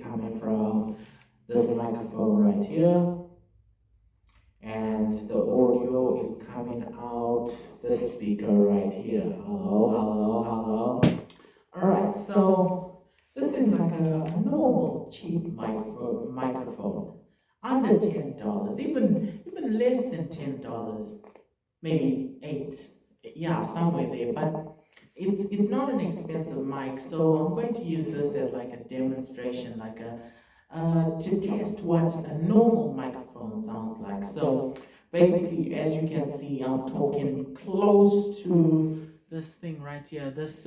coming from this microphone right here, and the audio is coming out this speaker right here. Hello, hello, hello. Alright, so this is like a normal cheap microphone. Under $10, even less than $10, maybe 8, yeah, somewhere there, but it's not an expensive mic, so I'm going to use this as like a demonstration, like to test what a normal microphone sounds like. So basically, as you can see, I'm talking close to this thing right here, this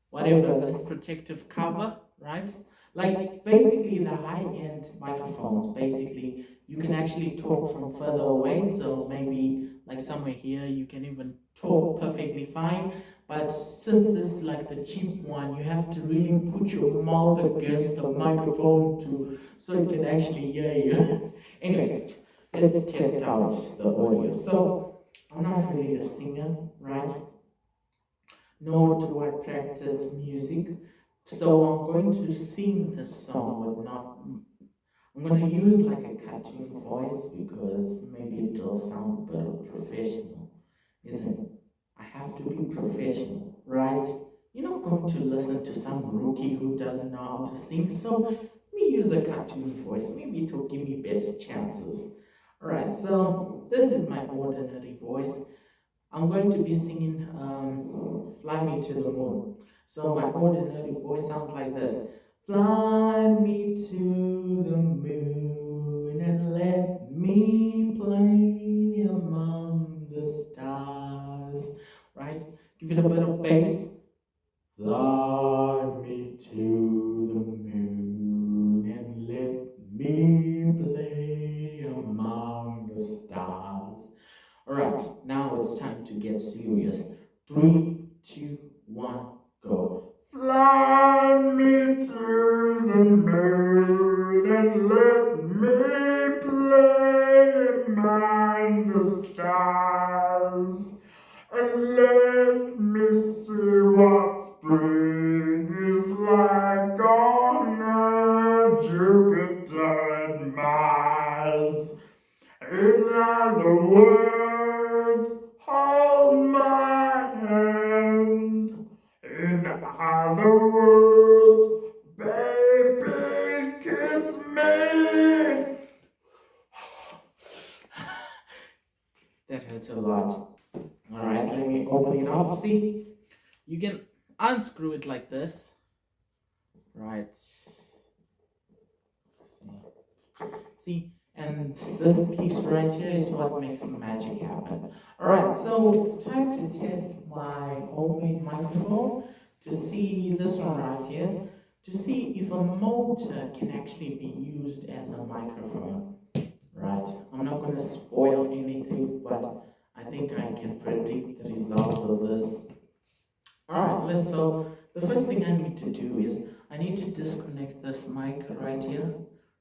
whatever, this protective cover, right? Like basically the high-end microphones, basically you can actually talk from further away, so maybe like somewhere here you can even talk perfectly fine. But since this is like the cheap one, you have to really put your mouth against the microphone so it can actually hear you. Anyway, let's test out the audio. So I'm not really a singer, right? Nor do I practice music. So I'm going to sing this song with I'm going to use like a cartoon voice because maybe it'll sound better professional, isn't it? I have to be professional, right? You're not going to listen to some rookie who doesn't know how to sing, so let me use a cartoon voice. Maybe it'll give me better chances. Alright, so this is my ordinary voice. I'm going to be singing Fly Me to the Moon. So my ordinary voice sounds like this. Fly me to the moon and let me play among the stars. Right? Give it a bit of bass. Fly me to the moon and let me play among the stars. Alright, now it's time to get serious. 3, 2, 1, go. Fly me to the moon and let me play among the stars. And let me see what spring is like on Jupiter and Mars. In other words, hold my hand. In other words, baby, kiss me. That hurts a lot. Alright, let me open it up. See, you can unscrew it like this. Right. See, and this piece right here is what makes the magic happen. Alright, so it's time to test my homemade microphone to see this one right here, to see if a motor can actually be used as a microphone. Right, I'm not going to spoil anything, but I think I can predict the results of this. Alright, so the first thing I need to do is I need to disconnect this mic right here.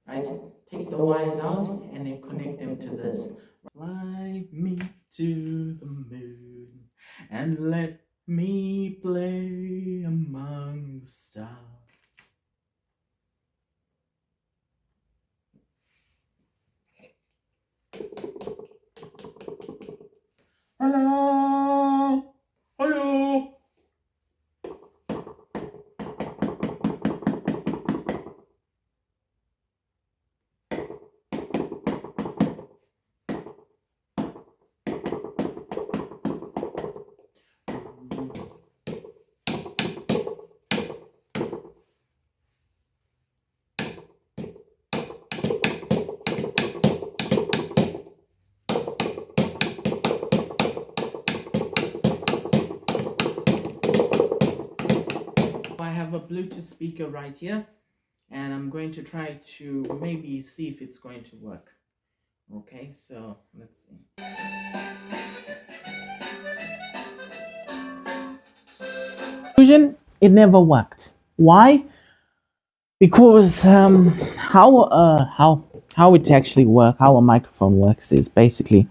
Right, take the wires out and then connect them to this. Fly me to the moon and let me play among the stars. Hello? Hello? I have a Bluetooth speaker right here, and I'm going to try to maybe see if it's going to work. Okay, so let's see. It never worked. Why? Because how it actually works, how a microphone works is basically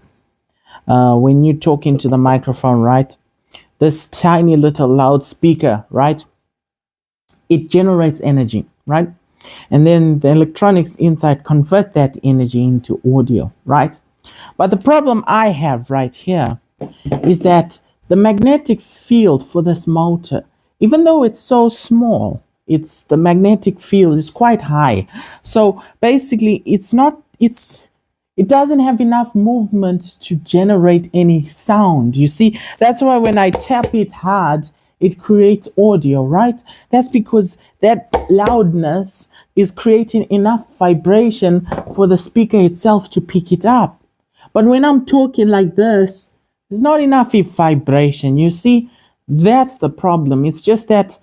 when you talk into the microphone, right? This tiny little loudspeaker, right? It generates energy, right? And then the electronics inside convert that energy into audio, right? But the problem I have right here is that the magnetic field for this motor, even though it's so small, the magnetic field is quite high. So basically it doesn't have enough movement to generate any sound. You see, that's why when I tap it hard, it creates audio, right? That's because that loudness is creating enough vibration for the speaker itself to pick it up. But when I'm talking like this, there's not enough vibration. You see, that's the problem. It's just that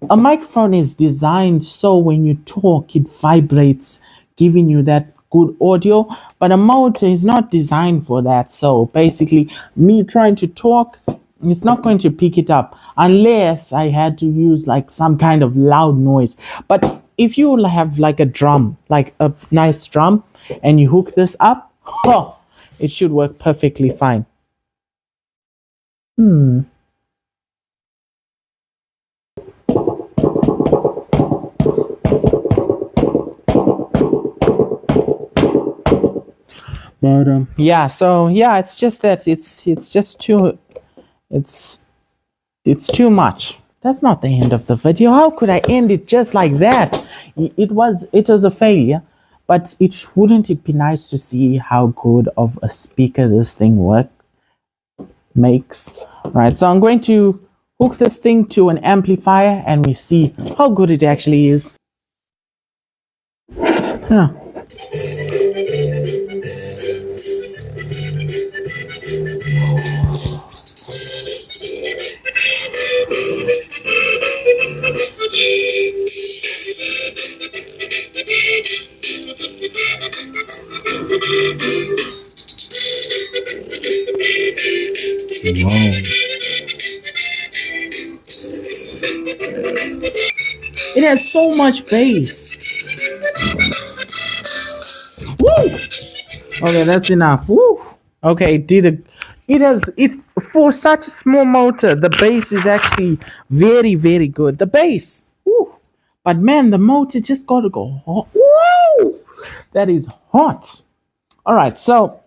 a microphone is designed so when you talk, it vibrates, giving you that good audio. But a motor is not designed for that. So basically, me trying to talk, it's not going to pick it up unless I had to use like some kind of loud noise. But if you have like a drum, like a nice drum, and you hook this up, it should work perfectly fine. But yeah, so yeah, it's just that it's just too it's too much. That's not the end of the video. How could I end it just like that? It was a failure, but wouldn't it be nice to see how good of a speaker this thing makes? Right, so I'm going to hook this thing to an amplifier and we see how good it actually is. Huh. It has so much bass. Woo! Okay, that's enough. Woo! Okay, it for such a small motor, the bass is actually very, very good. The bass. Woo! But man, the motor just gotta go hot. Woo! That is hot. Alright, so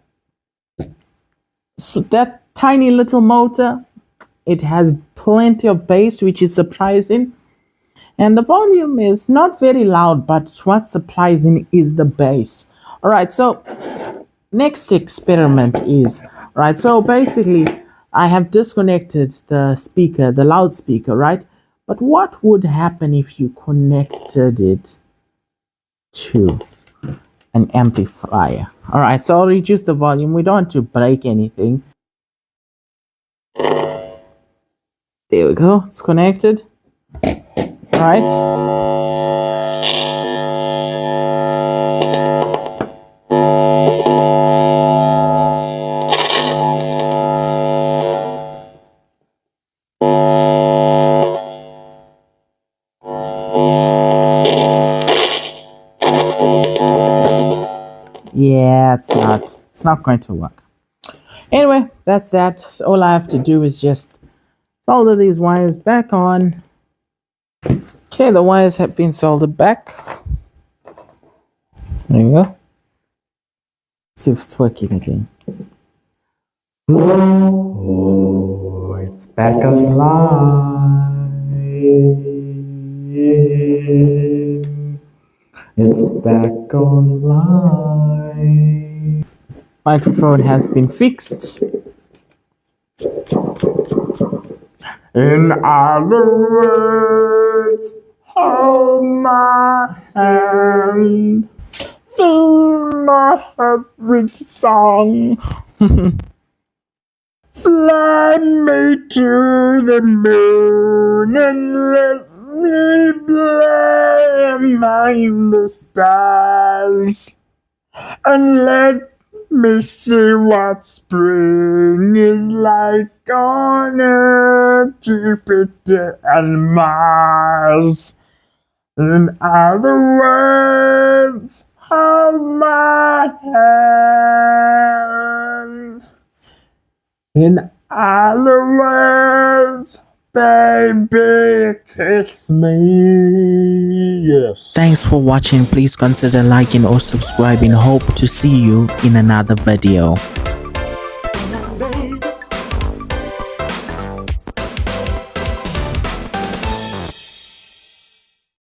that tiny little motor, it has plenty of bass, which is surprising. And the volume is not very loud, but what's surprising is the bass. All right, so next experiment is, right, so basically I have disconnected the speaker, the loudspeaker, right? But what would happen if you connected it to an amplifier? All right, so I'll reduce the volume. We don't want to break anything. There we go, it's connected. All right. Yeah, it's not going to work. Anyway, that's that. So all I have to do is just solder these wires back on. Okay, the wires have been soldered back. There we go. Let's see if it's working again. Oh, it's back online. It's back online. Microphone has been fixed. In other words, hold my hand, sing my favorite song. Fly me to the moon and let me play among the stars, and let me see what spring is like on Earth, Jupiter, and Mars. In other words, hold my hand. In other words, Baby, kiss me. Yes. Thanks for watching. Please consider liking or subscribing. Hope to see you in another video.